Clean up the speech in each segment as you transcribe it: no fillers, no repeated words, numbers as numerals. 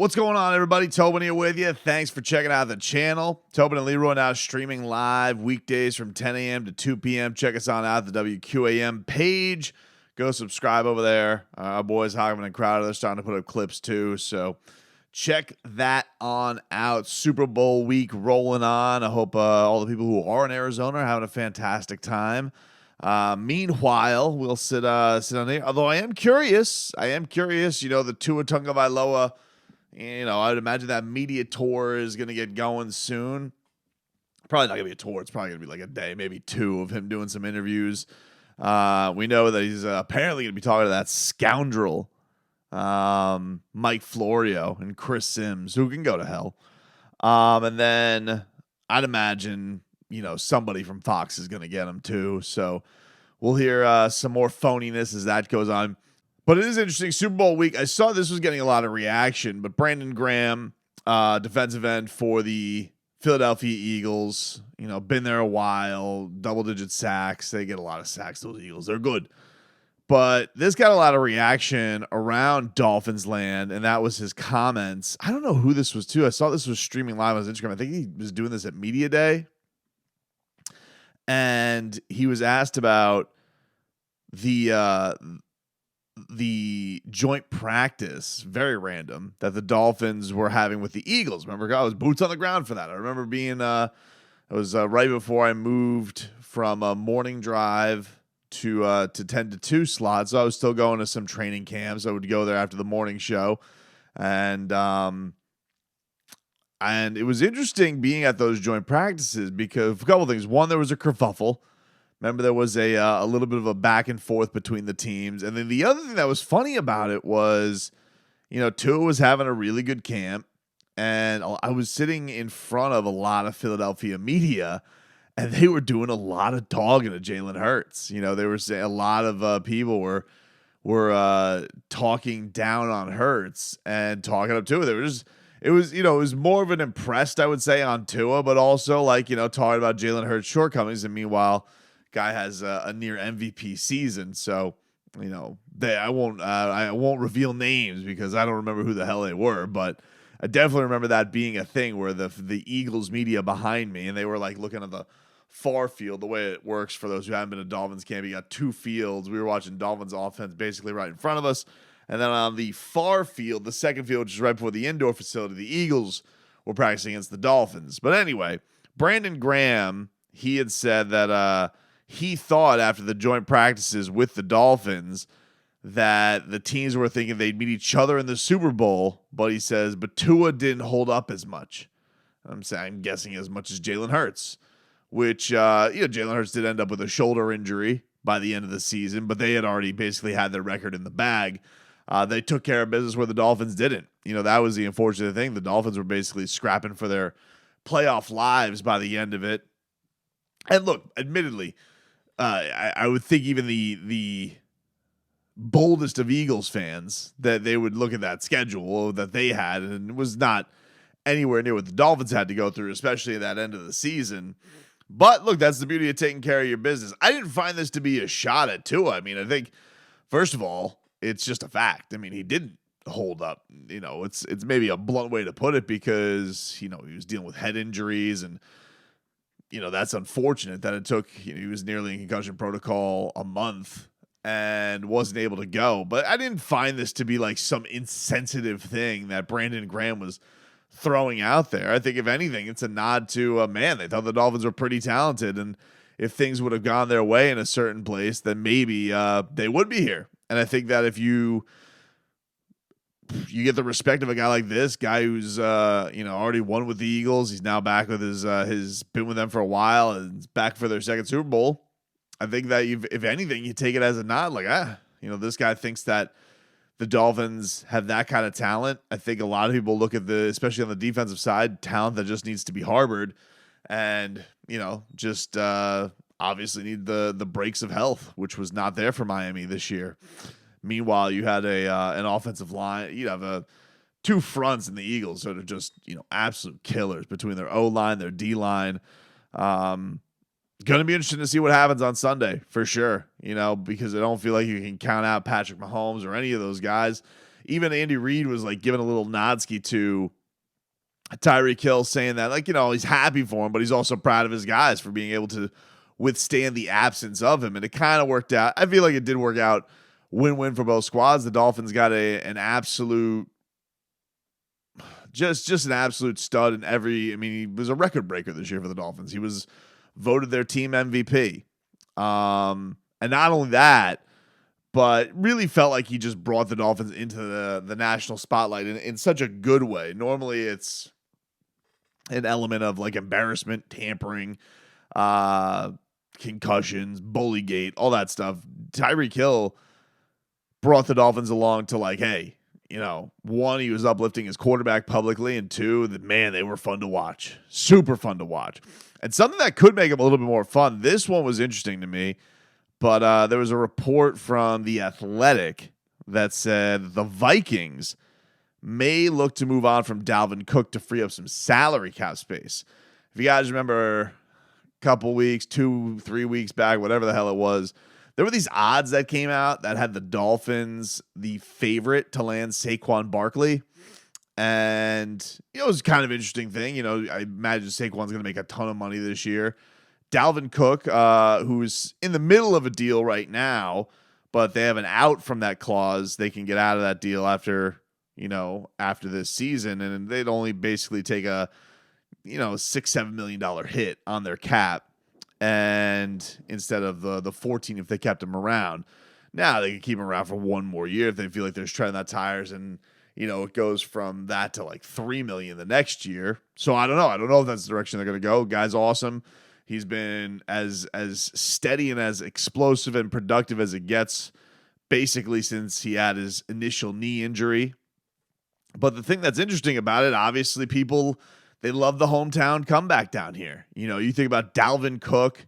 What's going on, everybody? Tobin here with you. Thanks for checking out the channel. Tobin and Leroy now streaming live weekdays from 10 a.m. to 2 p.m. Check us on out, the WQAM page. Go subscribe over there. Our boys, Hogman and Crowder, they're starting to put up clips too. So check that on out. Super Bowl week rolling on. I hope all the people who are in Arizona are having a fantastic time. Meanwhile, we'll sit on here. Although I am curious. The Tua Tagovailoa, I'd imagine that media tour is going to get going soon. Probably not going to be a tour. It's probably going to be like a day, maybe two of him doing some interviews. We know that he's apparently going to be talking to that scoundrel, Mike Florio and Chris Sims, who can go to hell. And then I'd imagine, somebody from Fox is going to get him too. So we'll hear some more phoniness as that goes on. But it is interesting. Super Bowl week, I saw this was getting a lot of reaction, but Brandon Graham, defensive end for the Philadelphia Eagles, been there a while, double-digit sacks. They get a lot of sacks, those Eagles. They're good. But this got a lot of reaction around Dolphins land, and that was his comments. I don't know who this was to. I saw this was streaming live on his Instagram. I think he was doing this at Media Day. And he was asked about the joint practice, very random, that the Dolphins were having with the Eagles. Remember, I was boots on the ground for that. I remember being, it was right before I moved from a morning drive to 10 to 2 slots. So I was still going to some training camps. I would go there after the morning show. And it was interesting being at those joint practices because of a couple of things. One, there was a kerfuffle. Remember, there was a little bit of a back and forth between the teams. And then the other thing that was funny about it was, Tua was having a really good camp. And I was sitting in front of a lot of Philadelphia media, and they were doing a lot of dogging at Jalen Hurts. They were saying a lot of people were talking down on Hurts and talking up Tua. It was more of an impressed, I would say, on Tua, but also talking about Jalen Hurts' shortcomings. And meanwhile, guy has a near MVP season, so I won't reveal names because I don't remember who the hell they were, but I definitely remember that being a thing where the Eagles media behind me, and they were looking at the far field. The way it works for those who haven't been to Dolphins camp, you got two fields. We were watching Dolphins offense basically right in front of us, and then on the far field, the second field, which is right before the indoor facility, the Eagles were practicing against the Dolphins. But anyway, Brandon Graham, he had said that he thought after the joint practices with the Dolphins that the teams were thinking they'd meet each other in the Super Bowl, but he says, but Tua didn't hold up as much. I'm guessing as much as Jalen Hurts, which, Jalen Hurts did end up with a shoulder injury by the end of the season, but they had already basically had their record in the bag. They took care of business where the Dolphins didn't. That was the unfortunate thing. The Dolphins were basically scrapping for their playoff lives by the end of it. And look, admittedly, I would think even the boldest of Eagles fans that they would look at that schedule that they had, and it was not anywhere near what the Dolphins had to go through, especially at that end of the season. But look, that's the beauty of taking care of your business. I didn't find this to be a shot at Tua. I think, first of all, it's just a fact. He didn't hold up. It's maybe a blunt way to put it because, he was dealing with head injuries and, that's unfortunate that it took, he was nearly in concussion protocol a month and wasn't able to go. But I didn't find this to be some insensitive thing that Brandon Graham was throwing out there. I think if anything, it's a nod to, they thought the Dolphins were pretty talented. And if things would have gone their way in a certain place, then maybe they would be here. And I think that if you get the respect of a guy like this, guy who's already won with the Eagles. He's now back with his been with them for a while and back for their second Super Bowl. I think that if anything, you take it as a nod, this guy thinks that the Dolphins have that kind of talent. I think a lot of people look at especially on the defensive side, talent that just needs to be harbored, and just obviously need the breaks of health, which was not there for Miami this year. Meanwhile, you had an offensive line. You have two fronts in the Eagles sort of just absolute killers between their O-line, their D-line. Going to be interesting to see what happens on Sunday for sure. Because I don't feel like you can count out Patrick Mahomes or any of those guys. even Andy Reid was like giving a little Nodsky to Tyreek Hill, saying that, like, he's happy for him, but he's also proud of his guys for being able to withstand the absence of him. And it kind of worked out. I feel like it did work out win-win for both squads. The Dolphins got an absolute, just an absolute stud in every, he was a record breaker this year for the Dolphins. He was voted their team MVP. And not only that, but really felt like he just brought the Dolphins into the national spotlight in such a good way. Normally it's an element of like embarrassment, tampering, concussions, bullygate, all that stuff. Tyreek Hill brought the Dolphins along to like, hey, one, he was uplifting his quarterback publicly, and two, they were fun to watch. Super fun to watch. And something that could make him a little bit more fun, this one was interesting to me, but there was a report from The Athletic that said the Vikings may look to move on from Dalvin Cook to free up some salary cap space. If you guys remember a couple weeks, 2-3 weeks back, whatever the hell it was, there were these odds that came out that had the Dolphins the favorite to land Saquon Barkley. And it was kind of an interesting thing. I imagine Saquon's going to make a ton of money this year. Dalvin Cook, who's in the middle of a deal right now, but they have an out from that clause. They can get out of that deal after this season, and they'd only basically take a $6-7 million hit on their cap, and instead of the 14 if they kept him around. Now they can keep him around for one more year if they feel like they're treading that tires, and it goes from that to like $3 million the next year. So I don't know if that's the direction they're going to go. Guy's awesome. He's been as steady and as explosive and productive as it gets basically since he had his initial knee injury. But the thing that's interesting about it, obviously they love the hometown comeback down here. You think about Dalvin Cook.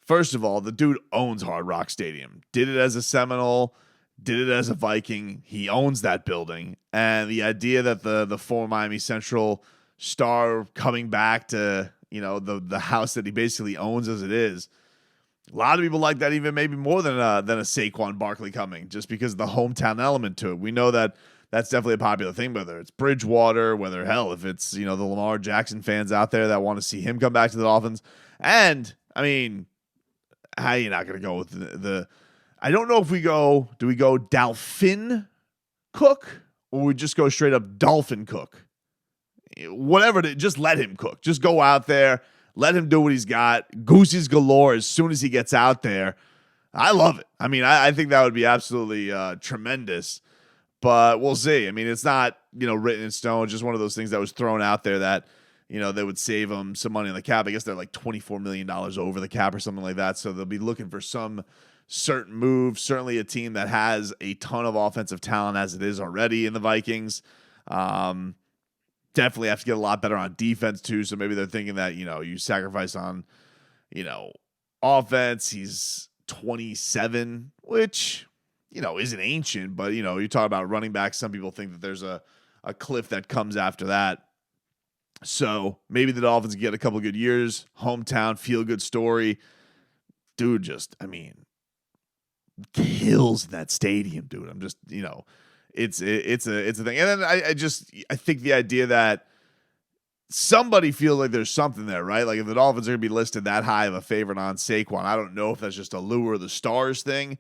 First of all, the dude owns Hard Rock Stadium. Did it as a Seminole, did it as a Viking. He owns that building. And the idea that the former Miami Central star coming back to, the house that he basically owns as it is, a lot of people like that even maybe more than a Saquon Barkley coming, just because of the hometown element to it. We know that that's definitely a popular thing, whether it's Bridgewater, if it's, the Lamar Jackson fans out there that want to see him come back to the Dolphins. And, how are you not going to go with the I don't know if do we go Dalvin Cook, or we just go straight up Dolphin Cook? Whatever, just let him cook. Just go out there, let him do what he's got. Goosies galore as soon as he gets out there. I love it. I think that would be absolutely tremendous. But we'll see. It's not, written in stone. Just one of those things that was thrown out there that, they would save them some money on the cap. I guess they're like $24 million over the cap or something like that. So they'll be looking for some certain move. Certainly a team that has a ton of offensive talent as it is already in the Vikings. Definitely have to get a lot better on defense too. So maybe they're thinking that, you sacrifice on, offense. He's 27, which, isn't ancient, but, you talk about running back. Some people think that there's a cliff that comes after that. So maybe the Dolphins get a couple good years, hometown, feel-good story. Dude, kills that stadium, dude. I'm just, it's a thing. And then I think the idea that somebody feels like there's something there, right? Like if the Dolphins are going to be listed that high of a favorite on Saquon, I don't know if that's just a lure of the stars thing,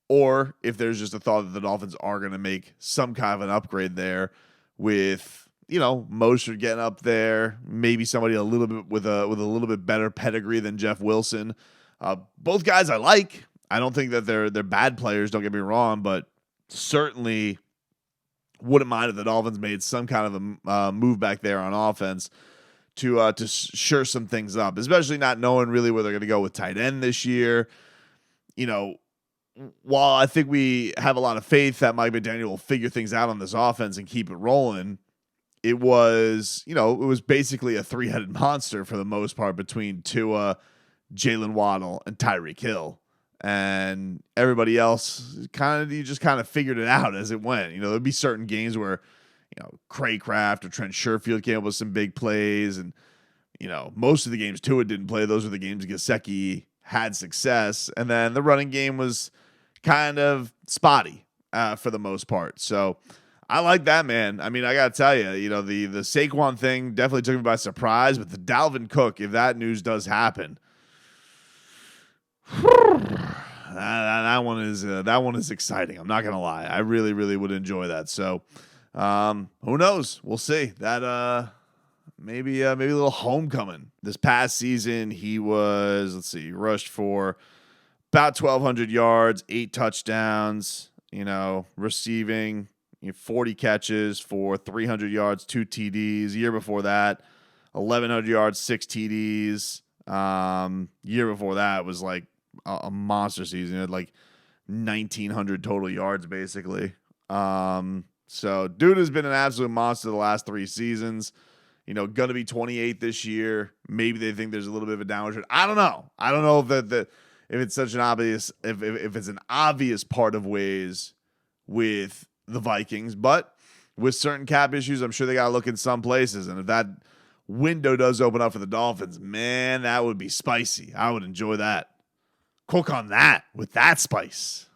or if there's just a thought that the Dolphins are going to make some kind of an upgrade there with, Mostert getting up there, maybe somebody a little bit with a little bit better pedigree than Jeff Wilson. Both guys I like. I don't think that they're bad players, don't get me wrong, but certainly wouldn't mind if the Dolphins made some kind of a move back there on offense to shore some things up, especially not knowing really where they're going to go with tight end this year. While I think we have a lot of faith that Mike McDaniel will figure things out on this offense and keep it rolling, it was basically a three-headed monster for the most part between Tua, Jalen Waddle, and Tyreek Hill. And everybody else you just figured it out as it went. There'd be certain games where, Craycraft or Trent Sherfield came up with some big plays. And, most of the games Tua didn't play. Those were the games Gesicki had success. And then the running game was kind of spotty for the most part. So I like that, man. I mean, I gotta tell you, the Saquon thing definitely took me by surprise, but the Dalvin Cook, if that news does happen, that one is exciting. I'm not gonna lie. I really, really would enjoy that. So, who knows? We'll see. That maybe a little homecoming. This past season, he rushed for about 1,200 yards, 8 touchdowns. Receiving 40 catches for 300 yards, 2 TDs. Year before that, 1,100 yards, 6 TDs. Year before that was like a monster season. It had like 1,900 total yards, basically. So dude has been an absolute monster the last 3 seasons. Gonna be 28 this year. Maybe they think there's a little bit of a downward trend. I don't know. I don't know if it's such an obvious if it's an obvious part of ways with the Vikings, but with certain cap issues, I'm sure they got to look in some places. And if that window does open up for the Dolphins, man, that would be spicy. I would enjoy that. Cook on that with that spice.